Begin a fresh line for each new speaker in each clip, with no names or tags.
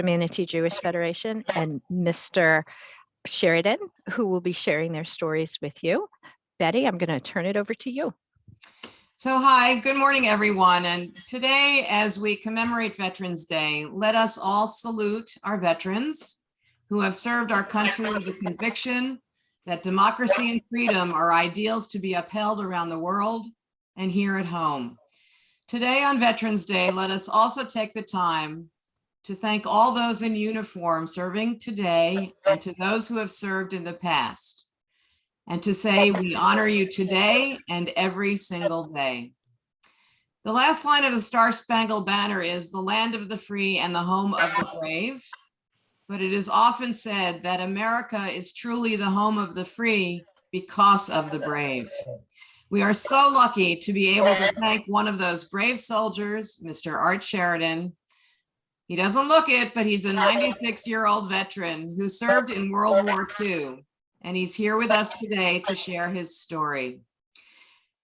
Manatee Jewish Federation, and Mr. Sheridan, who will be sharing their stories with you. Betty, I'm going to turn it over to you.
So hi, good morning, everyone. And today, as we commemorate Veterans Day, let us all salute our veterans who have served our country with the conviction that democracy and freedom are ideals to be upheld around the world and here at home. Today on Veterans Day, let us also take the time to thank all those in uniform serving today and to those who have served in the past, and to say we honor you today and every single day. The last line of the Star-Spangled Banner is the land of the free and the home of the brave, but it is often said that America is truly the home of the free because of the brave. We are so lucky to be able to thank one of those brave soldiers, Mr. Art Sheridan. He doesn't look it, but he's a 96-year-old veteran who served in World War II, and he's here with us today to share his story.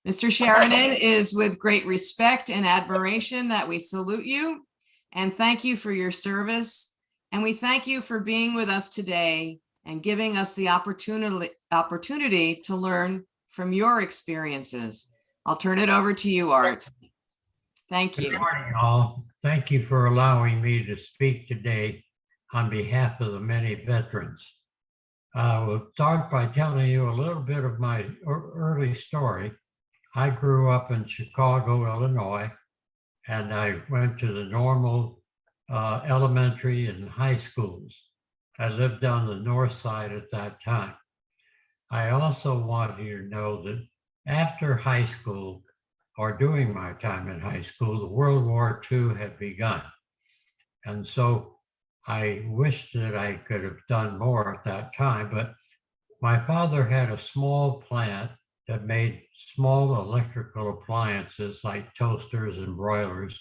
Mr. Sheridan, it is with great respect and admiration that we salute you and thank you for your service. And we thank you for being with us today and giving us the opportunity to learn from your experiences. I'll turn it over to you, Art. Thank you.
Good morning, all. Thank you for allowing me to speak today on behalf of the many veterans. I will start by telling you a little bit of my early story. I grew up in Chicago, Illinois, and I went to the normal elementary and high schools. I lived on the north side at that time. I also want you to know that after high school, or during my time in high school, the World War II had begun. And so I wished that I could have done more at that time, but my father had a small plant that made small electrical appliances like toasters and broilers,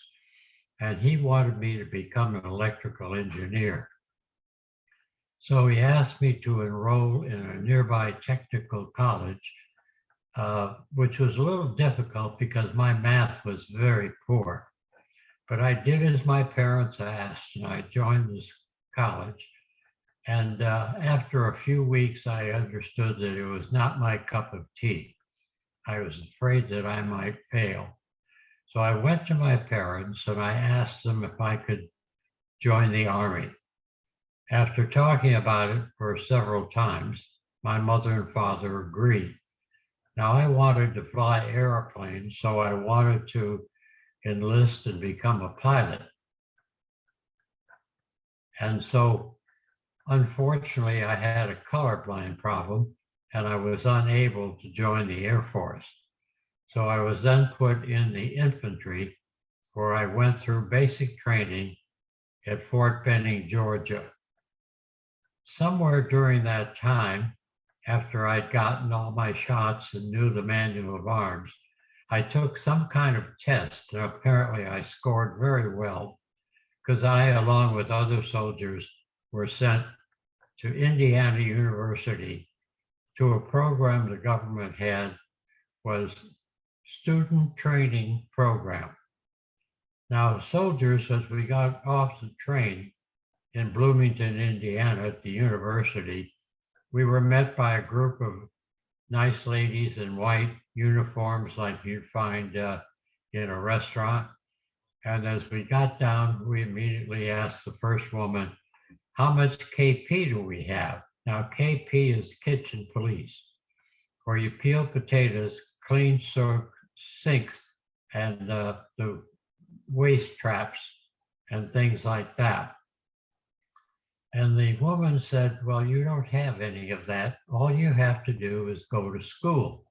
and he wanted me to become an electrical engineer. So he asked me to enroll in a nearby technical college, which was a little difficult because my math was very poor. But I did as my parents asked, and I joined this college. And after a few weeks, I understood that it was not my cup of tea. I was afraid that I might fail. So I went to my parents and I asked them if I could join the Army. After talking about it for several times, my mother and father agreed. Now I wanted to fly airplanes, so I wanted to enlist and become a pilot. And so, unfortunately, I had a colorblind problem and I was unable to join the Air Force. So I was then put in the infantry, where I went through basic training at Fort Benning, Georgia. Somewhere during that time, after I'd gotten all my shots and knew the manual of arms, I took some kind of test, and apparently I scored very well, because I, along with other soldiers, were sent to Indiana University to a program the government had, was student training program. Now, soldiers, as we got off the train in Bloomington, Indiana at the university, we were met by a group of nice ladies in white uniforms like you'd find in a restaurant. And as we got down, we immediately asked the first woman, how much KP do we have? Now, KP is kitchen police, where you peel potatoes, clean sinks, and the waste traps and things like that. And the woman said, well, you don't have any of that. All you have to do is go to school.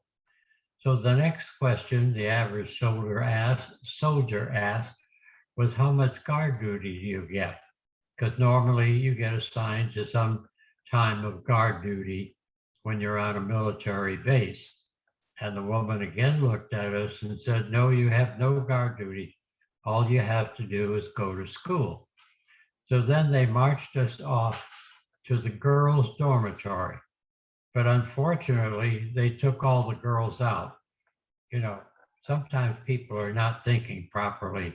So the next question the average soldier asked was, how much guard duty do you get? Because normally you get assigned to some time of guard duty when you're on a military base. And the woman again looked at us and said, no, you have no guard duty. All you have to do is go to school. So then they marched us off to the girls' dormitory. But unfortunately, they took all the girls out. You know, sometimes people are not thinking properly.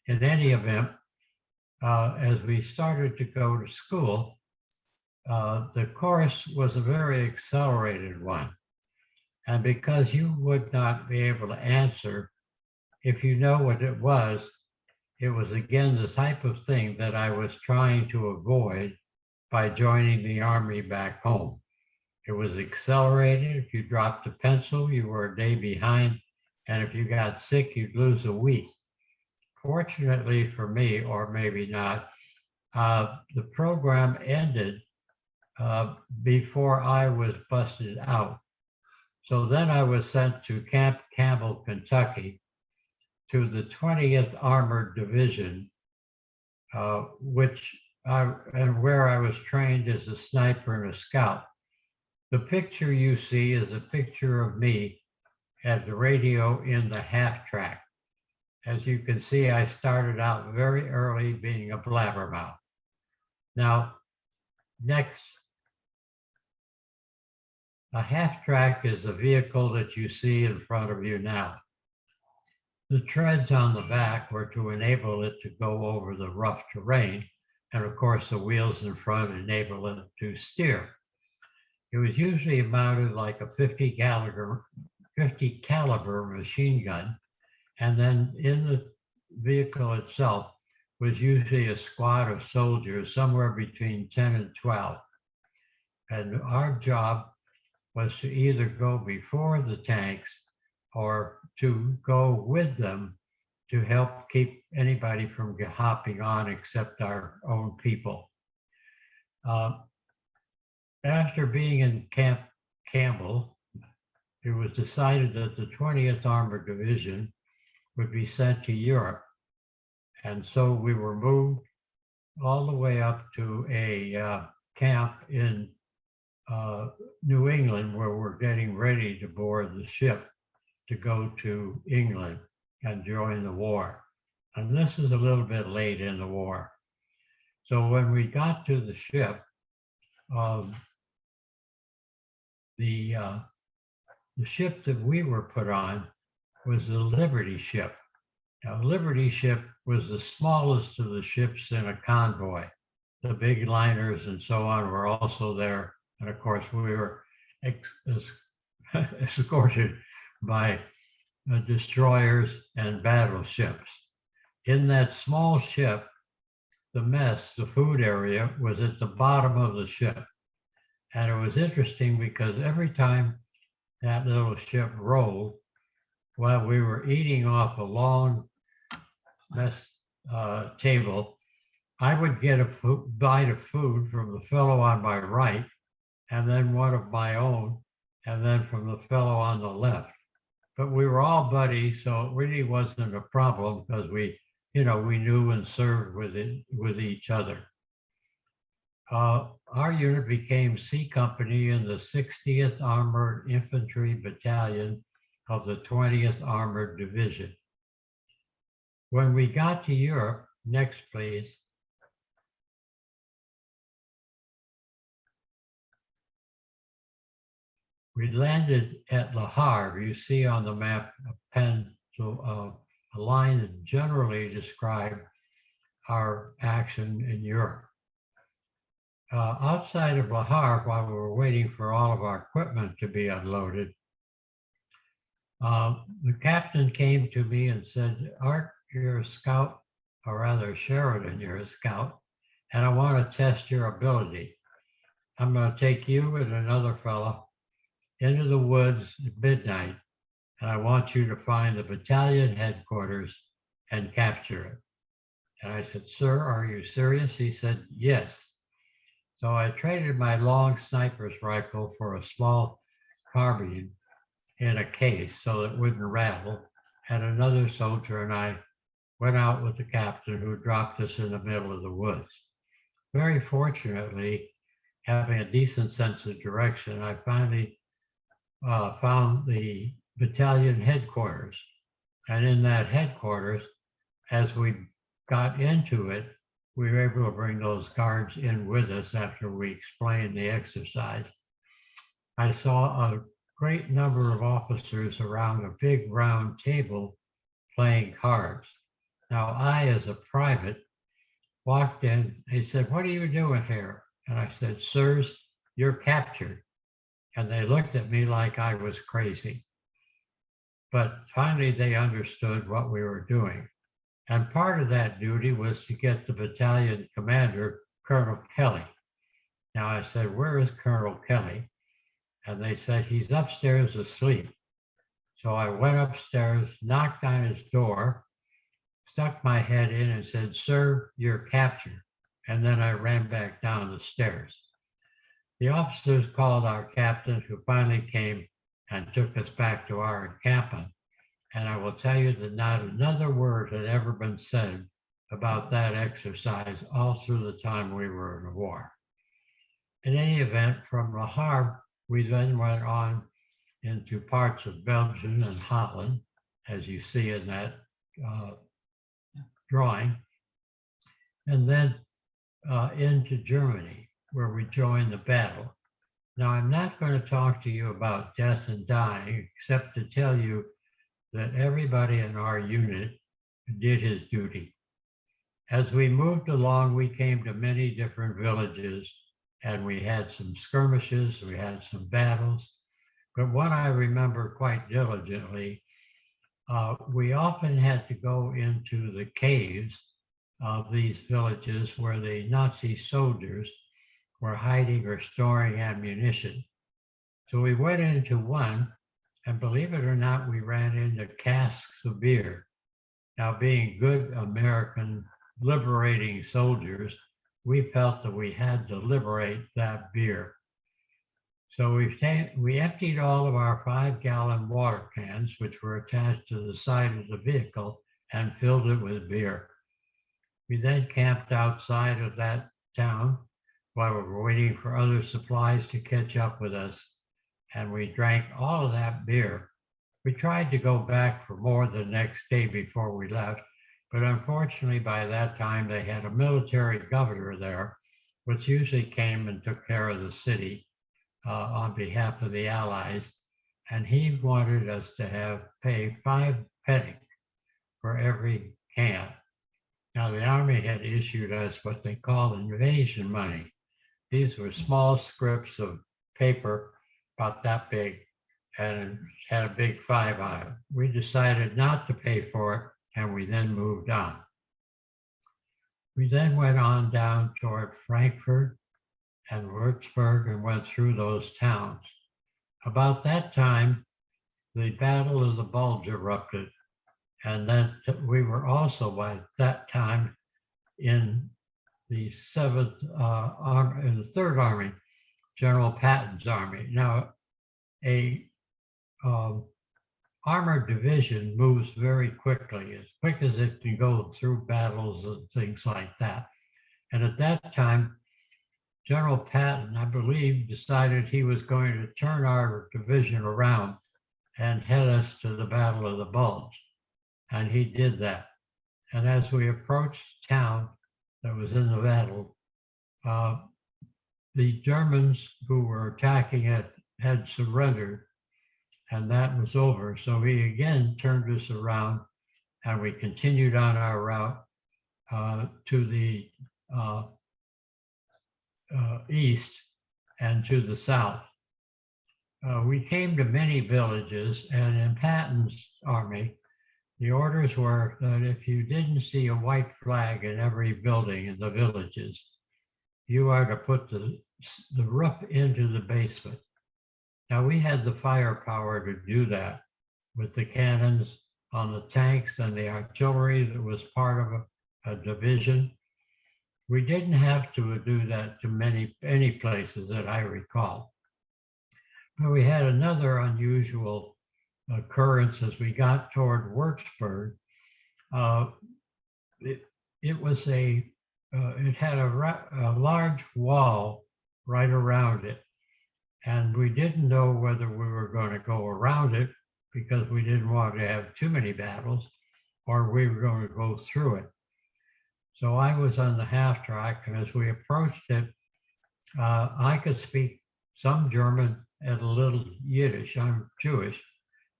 In any event, as we started to go to school, the course was a very accelerated one. And because you would not be able to answer, if you know what it was again the type of thing that I was trying to avoid by joining the Army back home. It was accelerated. If you dropped a pencil, you were a day behind. And if you got sick, you'd lose a week. Fortunately for me, or maybe not, the program ended before I was busted out. So then I was sent to Camp Campbell, Kentucky, to the 20th Armored Division, where I was trained as a sniper and a scout. The picture you see is a picture of me at the radio in the Halftrack. As you can see, I started out very early being a blabbermouth. Now, next, a Halftrack is a vehicle that you see in front of you now. The treads on the back were to enable it to go over the rough terrain, and of course the wheels in front enable it to steer. It was usually mounted like a 50 caliber machine gun, and then in the vehicle itself was usually a squad of soldiers, somewhere between 10 and 12. And our job was to either go before the tanks or to go with them to help keep anybody from hopping on except our own people. After being in Camp Campbell, it was decided that the 20th Armored Division would be sent to Europe. And so we were moved all the way up to a camp in New England, where we're getting ready to board the ship to go to England and join the war. And this is a little bit late in the war. So when we got to the ship, the ship that we were put on was the Liberty ship. Now, Liberty ship was the smallest of the ships in a convoy. The big liners and so on were also there. And of course, we were escorted by destroyers and battleships. In that small ship, the mess, the food area, was at the bottom of the ship. And it was interesting because every time that little ship rolled, while we were eating off a long mess table, I would get a bite of food from the fellow on my right, and then one of my own, and then from the fellow on the left. But we were all buddies, so it really wasn't a problem because we knew and served with each other. Our unit became C Company in the 60th Armored Infantry Battalion of the 20th Armored Division. When we got to Europe, next please. We landed at Le Havre. You see on the map a line that generally describes our action in Europe. Outside of Le Havre, while we were waiting for all of our equipment to be unloaded, the captain came to me and said, "Art, you're a scout, or rather Sheridan, you're a scout, and I want to test your ability. I'm going to take you and another fellow into the woods at midnight, and I want you to find the battalion headquarters and capture it." And I said, "Sir, are you serious?" He said, "Yes." So I traded my long sniper's rifle for a small carbine in a case so it wouldn't rattle. And another soldier and I went out with the captain, who dropped us in the middle of the woods. Very fortunately, having a decent sense of direction, I finally found the battalion headquarters. And in that headquarters, as we got into it, we were able to bring those guards in with us after we explained the exercise. I saw a great number of officers around a big round table playing cards. Now, I, as a private, walked in. He said, "What are you doing here?" And I said, "Sirs, you're captured." And they looked at me like I was crazy. But finally, they understood what we were doing. And part of that duty was to get the battalion commander, Colonel Kelly. Now I said, "Where is Colonel Kelly?" And they said, "He's upstairs asleep." So I went upstairs, knocked on his door, stuck my head in and said, "Sir, you're captured." And then I ran back down the stairs. The officers called our captain, who finally came and took us back to our encampment. And I will tell you that not another word had ever been said about that exercise all through the time we were in the war. In any event, from Le Havre, we then went on into parts of Belgium and Holland, as you see in that drawing, and then into Germany, where we joined the battle. Now, I'm not going to talk to you about death and dying, except to tell you that everybody in our unit did his duty. As we moved along, we came to many different villages, and we had some skirmishes, we had some battles. But one I remember quite diligently, we often had to go into the caves of these villages where the Nazi soldiers were hiding or storing ammunition. So we went into one, and believe it or not, we ran into casks of beer. Now, being good American liberating soldiers, we felt that we had to liberate that beer. So we emptied all of our 5-gallon water cans, which were attached to the side of the vehicle, and filled it with beer. We then camped outside of that town while we were waiting for other supplies to catch up with us. And we drank all of that beer. We tried to go back for more the next day before we left, but unfortunately by that time they had a military governor there, which usually came and took care of the city on behalf of the Allies. And he wanted us to pay 5 pennies for every can. Now the Army had issued us what they called invasion money. These were small scrips of paper about that big and had a big 5 on it. We decided not to pay for it, and we then moved on. We then went on down toward Frankfurt and Würzburg and went through those towns. About that time, the Battle of the Bulge erupted, and then we were also by that time in the 7th Army, in the 3rd Army, General Patton's army. Now, a armored division moves very quickly, as quick as it can go through battles and things like that. And at that time, General Patton, I believe, decided he was going to turn our division around and head us to the Battle of the Bulge. And he did that. And as we approached the town that was in the battle, the Germans who were attacking it had surrendered, and that was over. So he again turned us around, and we continued on our route to the east and to the south. We came to many villages, and in Patton's army, the orders were that if you didn't see a white flag in every building in the villages, you are to put the roof into the basement. Now, we had the firepower to do that with the cannons on the tanks and the artillery that was part of a division. We didn't have to do that to any places that I recall. But we had another unusual occurrence as we got toward Würzburg. It had a large wall right around it. And we didn't know whether we were going to go around it because we didn't want to have too many battles, or we were going to go through it. So I was on the Halftrack, and as we approached it, I could speak some German and a little Yiddish. I'm Jewish.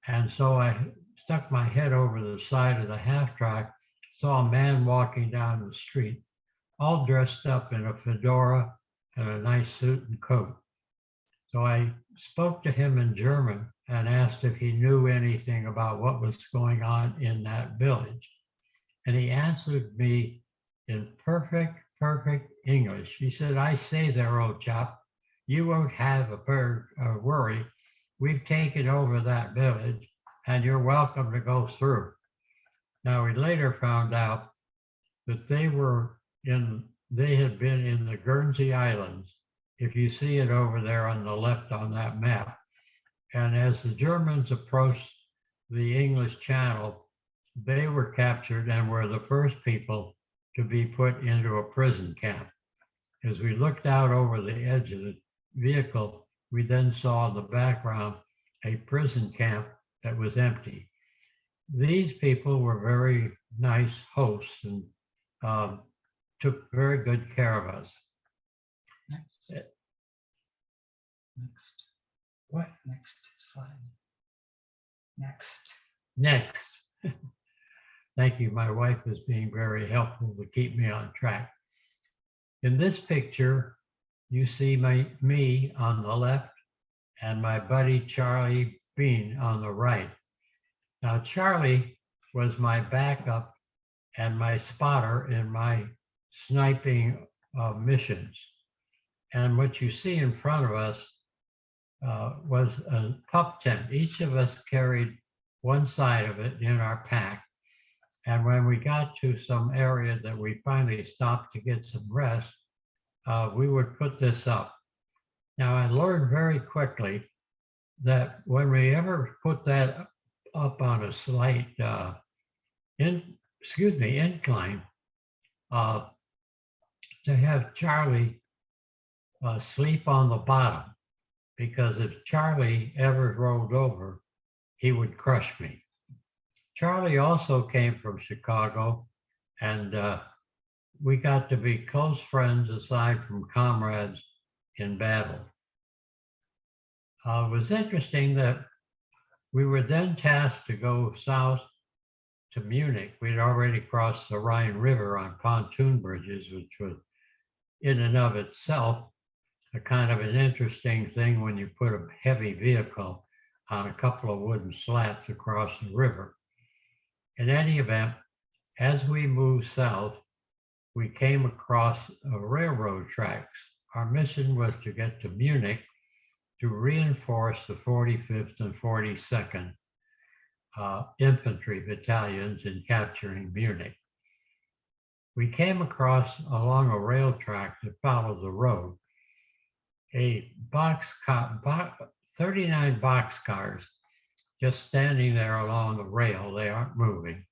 And so I stuck my head over the side of the Halftrack, saw a man walking down the street, all dressed up in a fedora and a nice suit and coat. So I spoke to him in German and asked if he knew anything about what was going on in that village. And he answered me in perfect English. He said, "I say there, old chap, you won't have a worry. We've taken over that village and you're welcome to go through." Now, we later found out that they had been in the Guernsey Islands, if you see it over there on the left on that map. And as the Germans approached the English Channel, they were captured and were the first people to be put into a prison camp. As we looked out over the edge of the vehicle, we then saw in the background a prison camp that was empty. These people were very nice hosts and took very good care of us.
Next. What? Next slide. Next.
Next. Thank you. My wife is being very helpful to keep me on track. In this picture, you see me on the left and my buddy Charlie Bean on the right. Now, Charlie was my backup and my spotter in my sniping missions. And what you see in front of us was a pup tent. Each of us carried one side of it in our pack. And when we got to some area that we finally stopped to get some rest, we would put this up. Now, I learned very quickly that when we ever put that up on a slight incline, to have Charlie sleep on the bottom, because if Charlie ever rolled over, he would crush me. Charlie also came from Chicago, and we got to be close friends aside from comrades in battle. It was interesting that we were then tasked to go south to Munich. We'd already crossed the Rhine River on pontoon bridges, which was in and of itself a kind of an interesting thing when you put a heavy vehicle on a couple of wooden slats across the river. In any event, as we moved south, we came across railroad tracks. Our mission was to get to Munich to reinforce the 45th and 42nd infantry battalions in capturing Munich. We came across along a rail track that followed the road, a 39 boxcars just standing there along the rail. They aren't moving.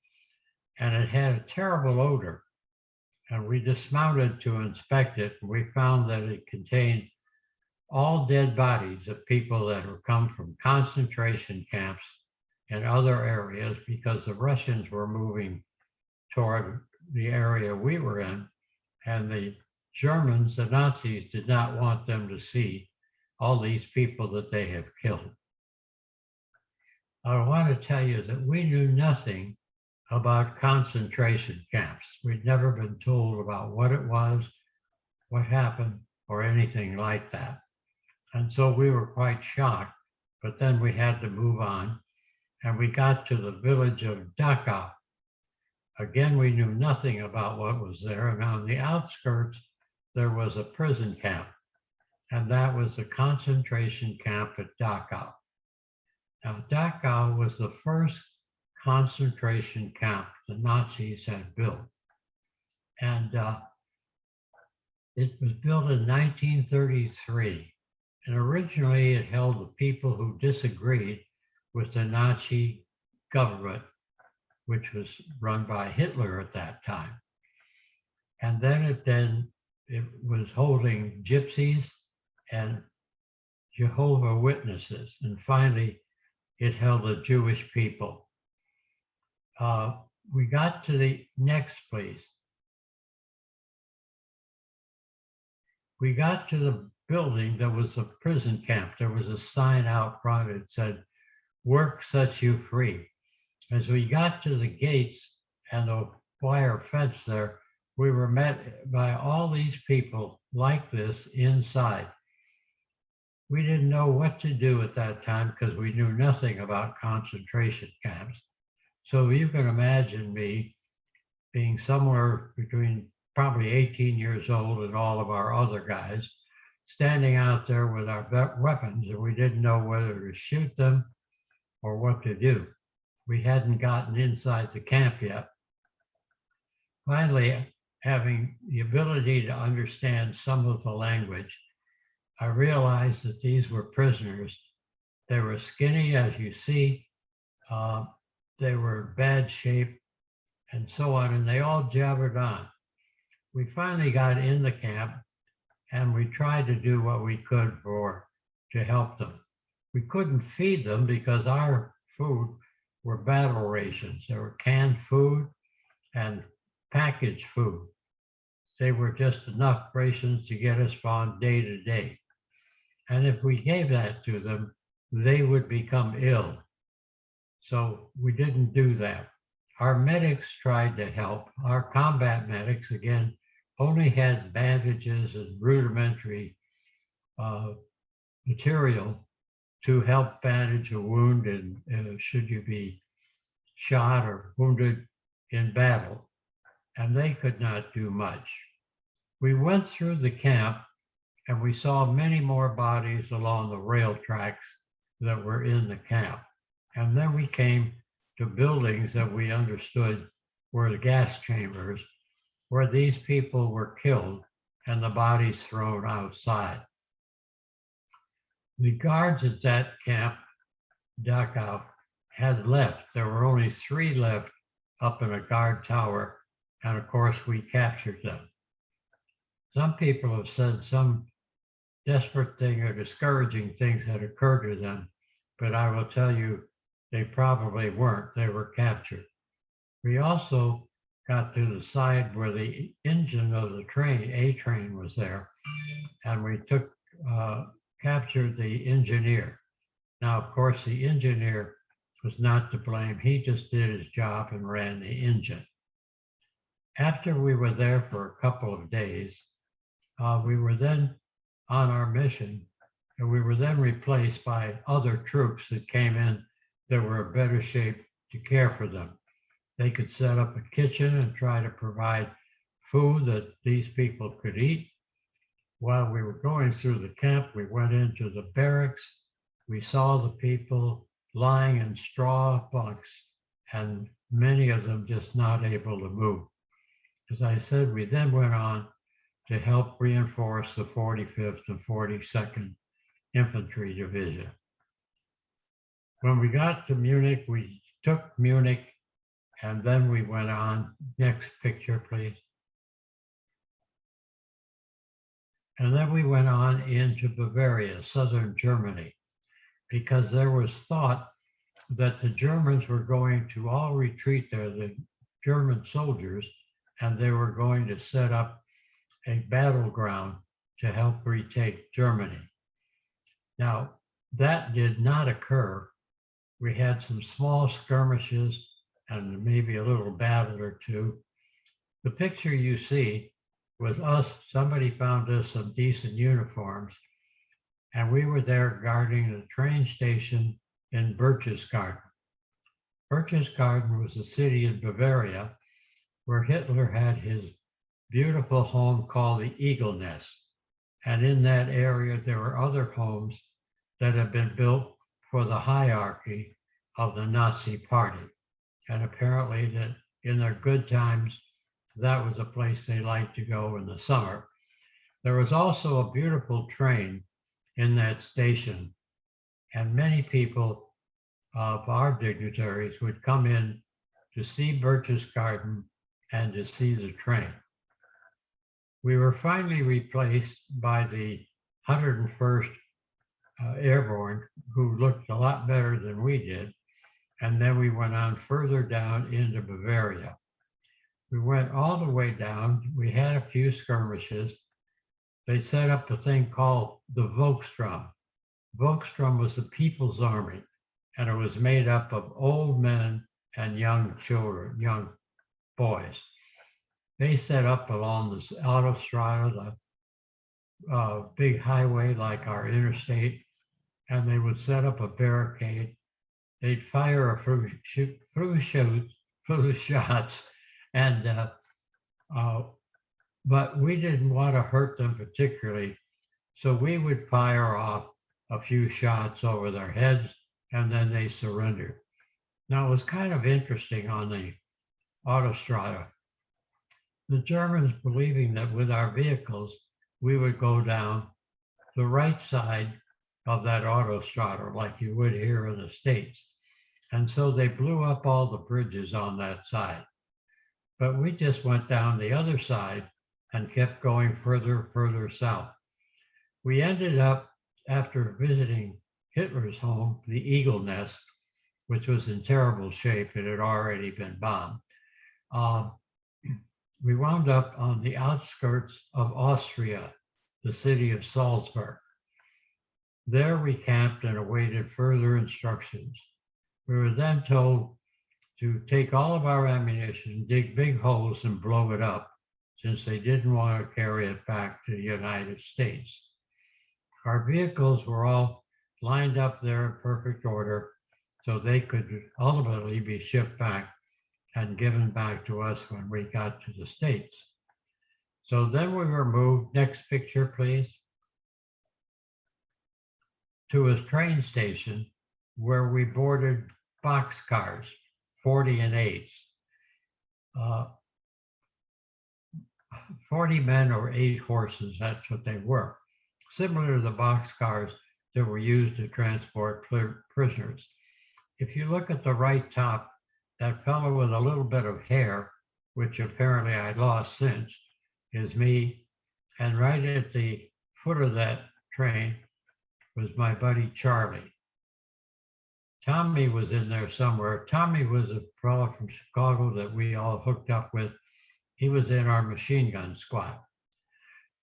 And it had a terrible odor. And we dismounted to inspect it. And we found that it contained all dead bodies of people that had come from concentration camps and other areas, because the Russians were moving toward the area we were in. And the Germans, the Nazis, did not want them to see all these people that they have killed. I want to tell you that we knew nothing about concentration camps. We'd never been told about what it was, what happened, or anything like that. And so we were quite shocked, but then we had to move on, and we got to the village of Dachau. Again, we knew nothing about what was there, and on the outskirts, there was a prison camp, and that was the concentration camp at Dachau. Now, Dachau was the first concentration camp the Nazis had built. And it was built in 1933. And originally it held the people who disagreed with the Nazi government, which was run by Hitler at that time. And then it was holding gypsies and Jehovah's Witnesses. And finally, it held the Jewish people. We got to the next, please. We got to the building that was a prison camp. There was a sign out front that said, "Work sets you free." As we got to the gates and the wire fence there, we were met by all these people like this inside. We didn't know what to do at that time because we knew nothing about concentration camps. So you can imagine me being somewhere between probably 18 years old and all of our other guys standing out there with our weapons, and we didn't know whether to shoot them or what to do. We hadn't gotten inside the camp yet. Finally, having the ability to understand some of the language, I realized that these were prisoners. They were skinny, as you see. They were in bad shape and so on, and they all jabbered on. We finally got in the camp and we tried to do what we could to help them. We couldn't feed them because our food were battle rations. They were canned food and packaged food. They were just enough rations to get us on day to day. And if we gave that to them, they would become ill. So we didn't do that. Our medics tried to help. Our combat medics, again, only had bandages and rudimentary material to help bandage a wound and should you be shot or wounded in battle. And they could not do much. We went through the camp and we saw many more bodies along the rail tracks that were in the camp. And then we came to buildings that we understood were the gas chambers where these people were killed and the bodies thrown outside. The guards at that camp, Dachau, had left. There were only 3 left up in a guard tower, and of course we captured them. Some people have said some desperate thing or discouraging things had occurred to them, but I will tell you, they probably weren't. They were captured. We also got to the side where the engine of the train, A train, was there, and we captured the engineer. Now, of course, the engineer was not to blame. He just did his job and ran the engine. After we were there for a couple of days, we were then on our mission, and we were then replaced by other troops that came in that were in better shape to care for them. They could set up a kitchen and try to provide food that these people could eat. While we were going through the camp, we went into the barracks. We saw the people lying in straw bunks, and many of them just not able to move. As I said, we then went on to help reinforce the 45th and 42nd Infantry Division. When we got to Munich, we took Munich, and then we went on. Next picture, please. And then we went on into Bavaria, southern Germany, because there was thought that the Germans were going to all retreat there, the German soldiers, and they were going to set up a battleground to help retake Germany. Now, that did not occur. We had some small skirmishes and maybe a little battle or two. The picture you see was us. Somebody found us some decent uniforms, and we were there guarding the train station in Berchtesgaden. Berchtesgaden was a city in Bavaria where Hitler had his beautiful home called the Eagle Nest. And in that area, there were other homes that had been built for the hierarchy of the Nazi party. And apparently that in their good times, that was a place they liked to go in the summer. There was also a beautiful train in that station, and many people of our dignitaries would come in to see Berchtesgaden and to see the train. We were finally replaced by the 101st Airborne, who looked a lot better than we did. And then we went on further down into Bavaria. We went all the way down. We had a few skirmishes. They set up a thing called the Volkssturm. Volkssturm was the People's Army, and it was made up of old men and young children, young boys. they set up along this autostrada, the big highway like our interstate, and they would set up a barricade. They'd fire a few shots, and but we didn't want to hurt them particularly, so we would fire off a few shots over their heads, and then they surrendered. Now, it was kind of interesting on the autostrada. The Germans believing that with our vehicles, we would go down the right side of that autostrada like you would here in the States. And so they blew up all the bridges on that side. But we just went down the other side and kept going further south. We ended up, after visiting Hitler's home, the Eagle Nest, which was in terrible shape. It had already been bombed. We wound up on the outskirts of Austria, the city of Salzburg. There we camped and awaited further instructions. We were then told to take all of our ammunition, dig big holes and blow it up, since they didn't want to carry it back to the United States. Our vehicles were all lined up there in perfect order, so they could ultimately be shipped back and given back to us when we got to the States. So then we were moved, next picture please, to a train station where we boarded boxcars, 40 and 8s. 40 men or 8 horses, that's what they were. Similar to the boxcars that were used to transport prisoners. If you look at the right top, that fellow with a little bit of hair, which apparently I lost since, is me. And right at the foot of that train was my buddy Charlie. Tommy was in there somewhere. Tommy was a fellow from Chicago that we all hooked up with. He was in our machine gun squad.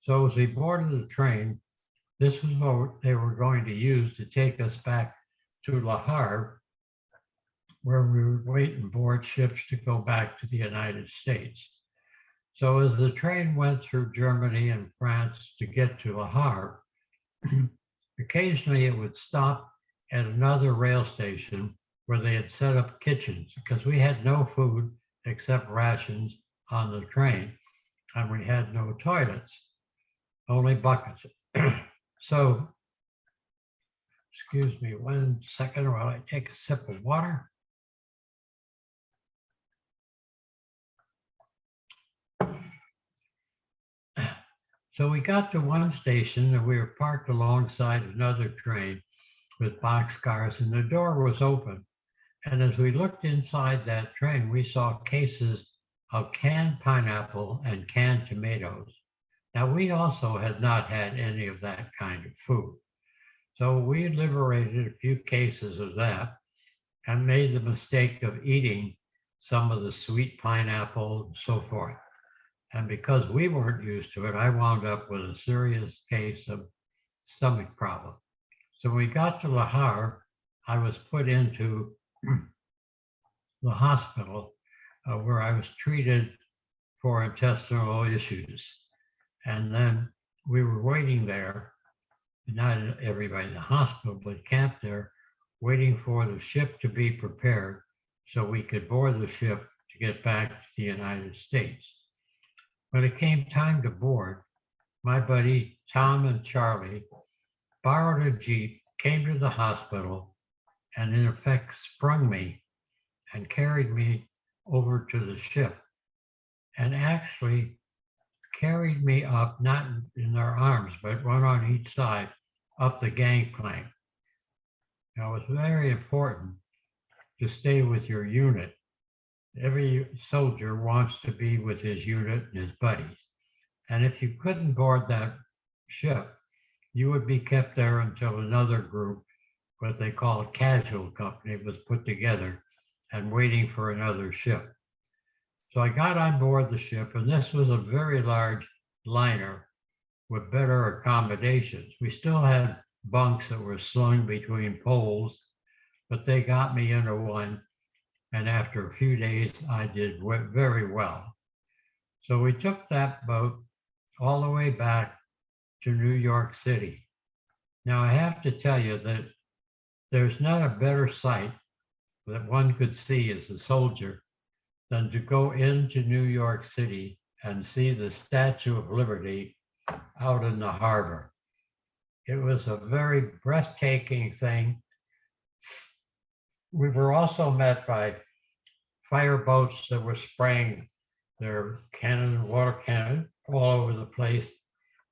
So as we boarded the train, this was what they were going to use to take us back to Le Havre, where we would wait and board ships to go back to the United States. So as the train went through Germany and France to get to Le Havre, occasionally it would stop at another rail station where they had set up kitchens, because we had no food except rations on the train, and we had no toilets, only buckets. So, excuse me 1 second while I take a sip of water. So we got to one station and we were parked alongside another train with boxcars, and the door was open. And as we looked inside that train, we saw cases of canned pineapple and canned tomatoes. Now, we also had not had any of that kind of food. So we liberated a few cases of that and made the mistake of eating some of the sweet pineapple and so forth. And because we weren't used to it, I wound up with a serious case of stomach problem. So when we got to Le Havre, I was put into the hospital where I was treated for intestinal issues. And then we were waiting there, not everybody in the hospital, but camped there, waiting for the ship to be prepared so we could board the ship to get back to the United States. When it came time to board, my buddy Tom and Charlie borrowed a Jeep, came to the hospital, and in effect sprung me and carried me over to the ship, and actually carried me up, not in their arms, but one on each side, up the gangplank. Now, it was very important to stay with your unit. Every soldier wants to be with his unit and his buddies. And if you couldn't board that ship, you would be kept there until another group, what they call a casual company, was put together and waiting for another ship. So I got on board the ship, and this was a very large liner with better accommodations. We still had bunks that were slung between poles, but they got me into one. And after a few days, I did very well. So we took that boat all the way back to New York City. Now I have to tell you that there's not a better sight that one could see as a soldier than to go into New York City and see the Statue of Liberty out in the harbor. It was a very breathtaking thing. We were also met by fireboats that were spraying their cannon, water cannon, all over the place.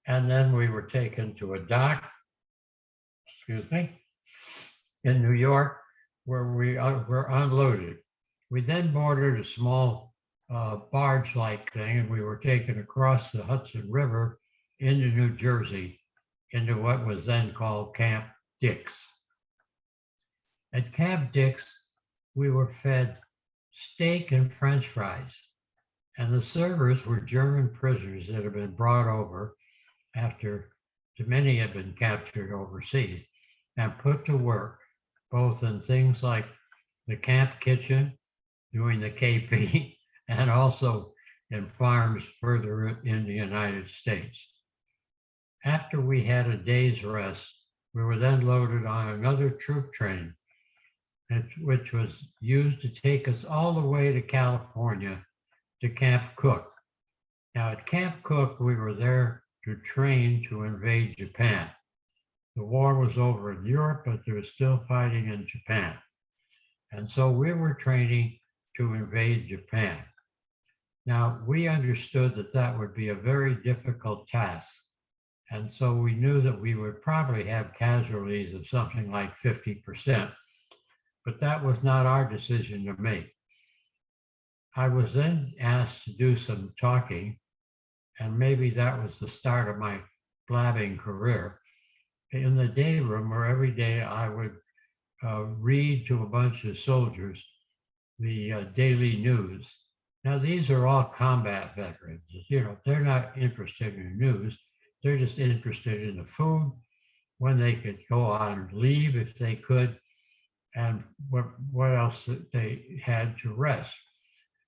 And then we were taken to a dock, in New York, where we were unloaded. We then boarded a small barge-like thing, and we were taken across the Hudson River into New Jersey, into what was then called Camp Dix. At Camp Dix, we were fed steak and French fries, and the servers were German prisoners that had been brought over after many had been captured overseas and put to work, both in things like the camp kitchen, doing the KP, and also in farms further in the United States. After we had a day's rest, we were then loaded on another troop train, which was used to take us all the way to California to Camp Cook. Now at Camp Cook, we were there to train to invade Japan. The war was over in Europe, but there was still fighting in Japan. And so we were training to invade Japan. Now, we understood that that would be a very difficult task. And so we knew that we would probably have casualties of something like 50%, but that was not our decision to make. I was then asked to do some talking, and maybe that was the start of my blabbing career, in the day room where every day I would read to a bunch of soldiers the daily news. Now, these are all combat veterans. You know, they're not interested in news. They're just interested in the food, when they could go on leave if they could, and what else they had to rest.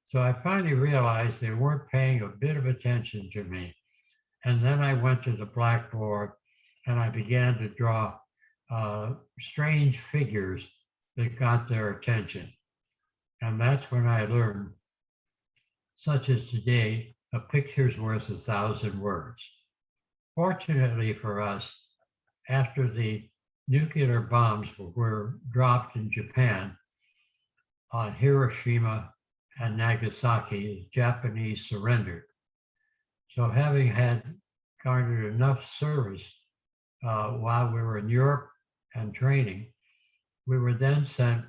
So I finally realized they weren't paying a bit of attention to me. And then I went to the blackboard and I began to draw strange figures that got their attention. And that's when I learned, such as today, a picture's worth 1,000 words. Fortunately for us, after the nuclear bombs were dropped in Japan on Hiroshima and Nagasaki, the Japanese surrendered. So having had garnered enough service while we were in Europe and training, we were then sent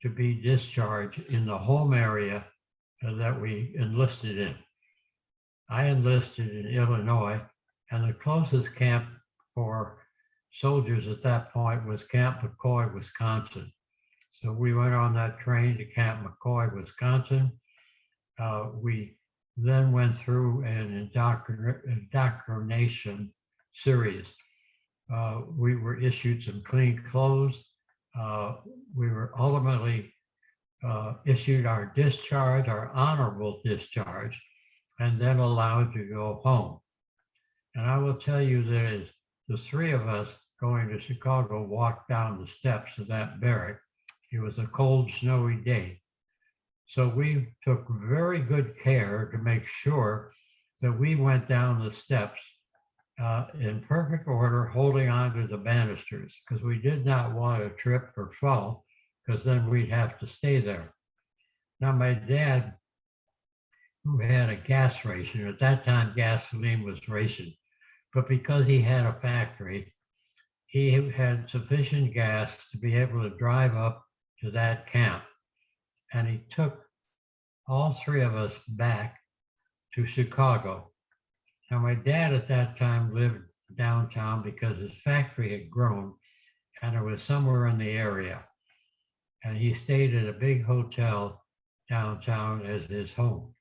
to be discharged in the home area that we enlisted in. I enlisted in Illinois, and the closest camp for soldiers at that point was Camp McCoy, Wisconsin. So we went on that train to Camp McCoy, Wisconsin. We then went through an indoctrination series. We were issued some clean clothes. We were ultimately issued our discharge, our honorable discharge, and then allowed to go home. And I will tell you that as the three of us going to Chicago walked down the steps of that barrack, it was a cold, snowy day. So we took very good care to make sure that we went down the steps in perfect order, holding on to the banisters, because we did not want to trip or fall, because then we'd have to stay there. Now, my dad, who had a gas ration, at that time gasoline was rationed, but because he had a factory, he had sufficient gas to be able to drive up to that camp. And he took all three of us back to Chicago. Now, my dad at that time lived downtown because his factory had grown and it was somewhere in the area. And he stayed at a big hotel downtown as his home.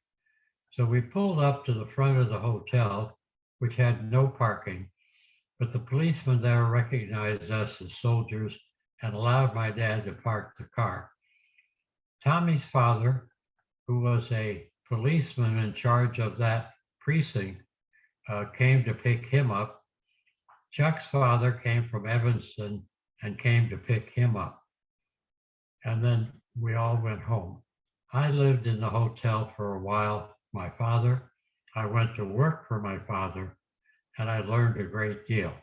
So we pulled up to the front of the hotel, which had no parking, but the policeman there recognized us as soldiers and allowed my dad to park the car. Tommy's father, who was a policeman in charge of that precinct came to pick him up. Chuck's father came from Evanston and came to pick him up. And then we all went home. I lived in the hotel for a while. I went to work for my father, and I learned a great deal.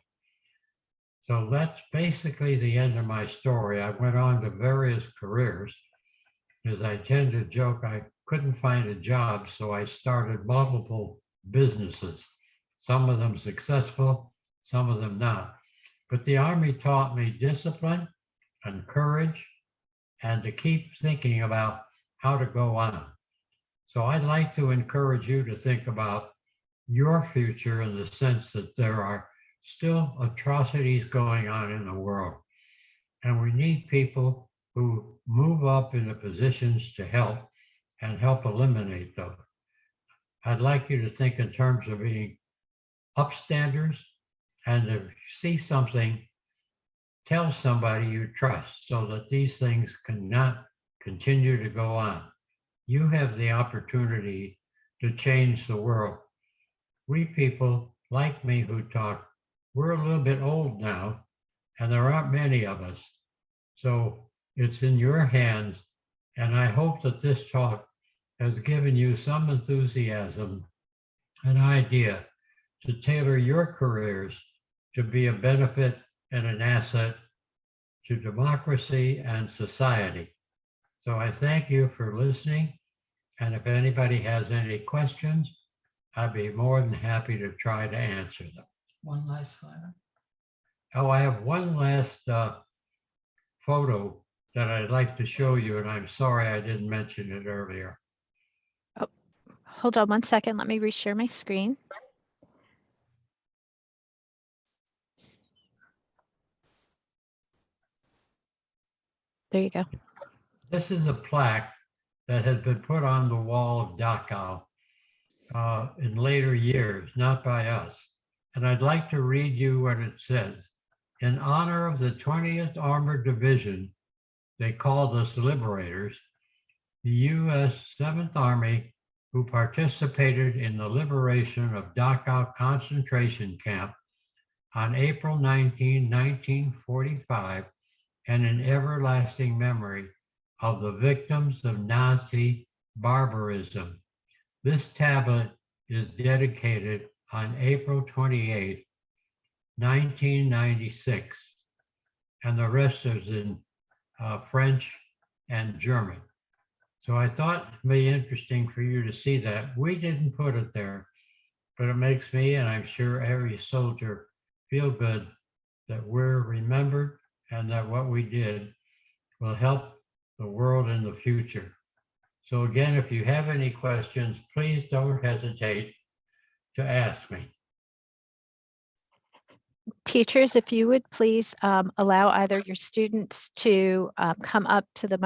So that's basically the end of my story. I went on to various careers. As I tend to joke, I couldn't find a job, so I started multiple businesses, some of them successful, some of them not. But the Army taught me discipline and courage and to keep thinking about how to go on. So I'd like to encourage you to think about your future in the sense that there are still atrocities going on in the world. And we need people who move up into positions to help and help eliminate those. I'd like you to think in terms of being upstanders, and if you see something, tell somebody you trust so that these things cannot continue to go on. You have the opportunity to change the world. We people like me who talk, we're a little bit old now, and there aren't many of us. So it's in your hands, and I hope that this talk has given you some enthusiasm, an idea to tailor your careers to be a benefit and an asset to democracy and society. So I thank you for listening. And if anybody has any questions, I'd be more than happy to try to answer them.
One last slide.
Oh, I have one last photo that I'd like to show you, and I'm sorry I didn't mention it earlier.
Hold on one second. Let me reshare my screen. There you go.
This is a plaque that has been put on the wall of Dachau in later years, not by us. And I'd like to read you what it says. In honor of the 20th Armored Division, they called us Liberators, the U.S. 7th Army, who participated in the liberation of Dachau Concentration Camp on April 19, 1945, and in everlasting memory of the victims of Nazi barbarism. This tablet is dedicated on April 28, 1996, and the rest is in French and German. So I thought it'd be interesting for you to see that. We didn't put it there, but it makes me, and I'm sure every soldier, feel good that we're remembered and that what we did will help the world in the future. So again, if you have any questions, please don't hesitate to ask me.
Teachers, if you would please allow either your students to come up to the